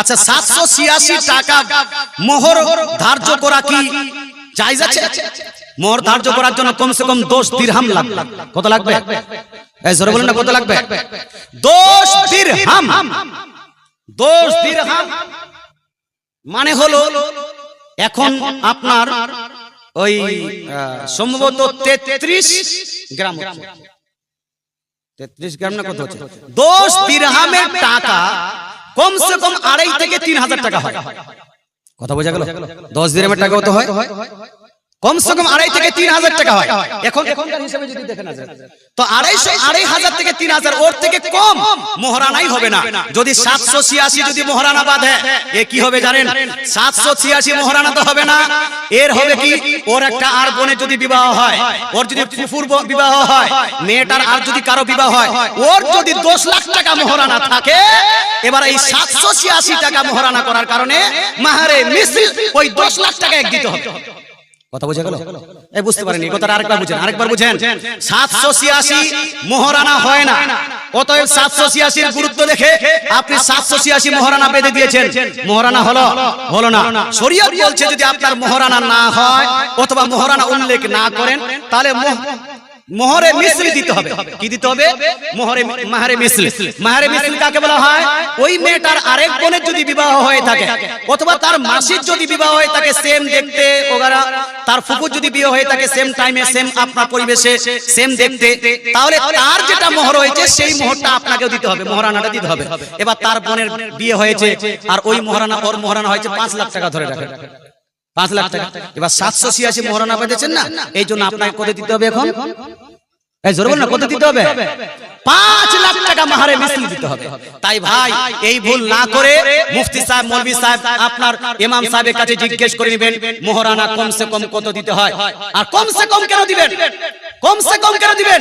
আচ্ছা 786 টাকা মোহর ধার্য করা কি জায়েজ আছে? মোহর ধার্য করার জন্য কমসে কম 10 দিরহাম লাগবে। কত লাগবে? এই জোরে বলেন না, কত লাগবে? 10 দিরহাম। 10 দিরহাম মানে হলো এখন আপনার ওই সম্ভবত 33 গ্রাম হচ্ছে। 33 গ্রাম না কত হচ্ছে? 10 দিরহামের টাকা কমসে কম 2.5 থেকে 3,000 টাকা হয়। কথা বোঝা গেল? 10 দিরহামের টাকা কত হয়? কমসে কম 2.5 থেকে 3,000 টাকা হয়। এখনকার হিসাবে যদি দেখেন তো 2,500 থেকে 3,000 ওর থেকে কম মোহরানাই হবে না। যদি 786 যদি মোহরানা বাঁধে, এ কি হবে জানেন? 786 মোহরানা তো হবে না, এর হবে কি, ওর একটা আর বোনের যদি বিবাহ হয়, ওর যদি ফুফুর বিবাহ হয়, মেয়েটার আর যদি কারো বিবাহ হয়, ওর যদি 10 লাখ টাকা মোহরানা থাকে, এবার এই 786 টাকা মোহরানা করার কারণে মাহারে মিসল ওই 10 লাখ টাকা এক দিতে হবে। কথা বোঝা গেল? এই বুঝতে পারেন, এই কথাটা আরেকবার বুঝেন। 786 মোহরানা হয় না, অতএব 786 এর গুরুত্ব দেখে আপনি 786 মোহরানা বেঁধে দিয়েছেন, মোহরানা হলো না। শরীয়ত বলছে যদি আপনার মোহরানা না হয় অথবা মোহরানা উল্লেখ না করেন, তাহলে মোহরে মিসল দিতে হবে। কি দিতে হবে? মাহরে মিসল। মাহরে মিসল কাকে বলা হয়? ওই মেয়েটার আরেক বোনের যদি বিবাহ হয়ে থাকে অথবা তার মাসির যদি বিবাহ হয়ে থাকে, সেম দেখতে ওগারা, তার ফুফুর যদি বিয়ে হয়ে থাকে সেম টাইমে, সেম আপনার পরিবেশে, সেম দেখতে, তাহলে তার যেটা মোহর হয়েছে সেই মোহরটা আপনাকেও দিতে হবে, মোহরানাটা দিতে হবে। এবার তার বোনের বিয়ে হয়েছে আর ওই মোহরানা, ওর মোহরানা হয়েছে 5 লাখ টাকা, ধরে রাখেন 5 লাখ টাকা। এবার 786 মোহরানা পেয়েছেন না, এই জন্য আপনাকে কত দিতে হবে? এখন এই জোরে বলুন না, কত দিতে হবে? 5 লাখ টাকা মাহরে মিসল দিতে হবে। তাই ভাই এই ভুল না করে মুফতি সাহেব, মৌলভী সাহেব, আপনার ইমাম সাহেবের কাছে জিজ্ঞেস করে নেবেন মোহরানা কমসে কম কত দিতে হয়, আর কমসে কম কেন দিবেন, কমসে কম কেন দিবেন?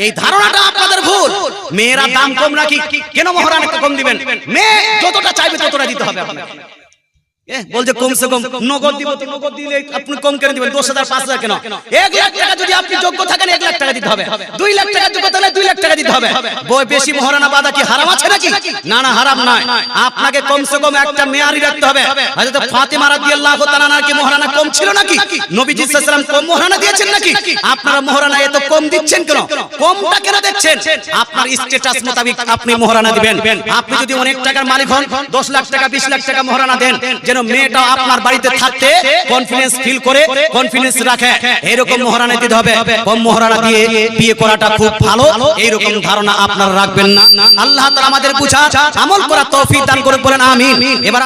এই ধারণাটা আপনাদের ভুল। মেয়েরা দাম কম রাখি, কেন মোহরানা কম দিবেন? মেয়ে যতটা চাইবে ততটা দিতে হবে আপনাকে। বলছে কমসে কম নগদ দিব, তো নগদ দিলে আপনি কম কেন দিবেন? 10,000 5,000 কেন? 1 লাখ টাকা যদি আপনি যোগ্য থাকেন 1 লাখ টাকা দিতে হবে। 2 লাখ টাকা যোগ্য থাকলে 2 লাখ টাকা দিতে হবে। বেশি মোহরানা বাঁধা কি হারাম আছে নাকি? না না, হারাম নয়। আপনাকে কমসে কম একটা মেয়ারি রাখতে হবে। হযরত ফাতিমা রাদিয়াল্লাহু তাআলা আনহার কি মোহরানা কম ছিল নাকি? নবীজি সাল্লাল্লাহু আলাইহি ওয়াসাল্লাম কম মোহরানা দিয়েছেন নাকি? আপনারা মোহরানা এত কম দিচ্ছেন কেন? কমটা কেন দিচ্ছেন? আপনার স্ট্যাটাস মোতাবেক আপনি মোহরানা দিবেন। আপনি যদি অনেক টাকার মালিক হন, 10 লাখ টাকা 20 লাখ টাকা মোহরানা দেন, যেন মেয়েটা আপনার বাড়িতে থাকতে কনফিডেন্স ফিল করে, কনফিডেন্স রাখে, এরকম মোহরানা দিতে হবে। কম মোহরানা দিয়ে বিয়ে করাটা খুব ভালো, এইরকম ধারণা আপনারা রাখবেন না। আল্লাহ তাআলা আমাদের বুঝার আমল করার তৌফিক দান করে, বলেন আমিন। এবার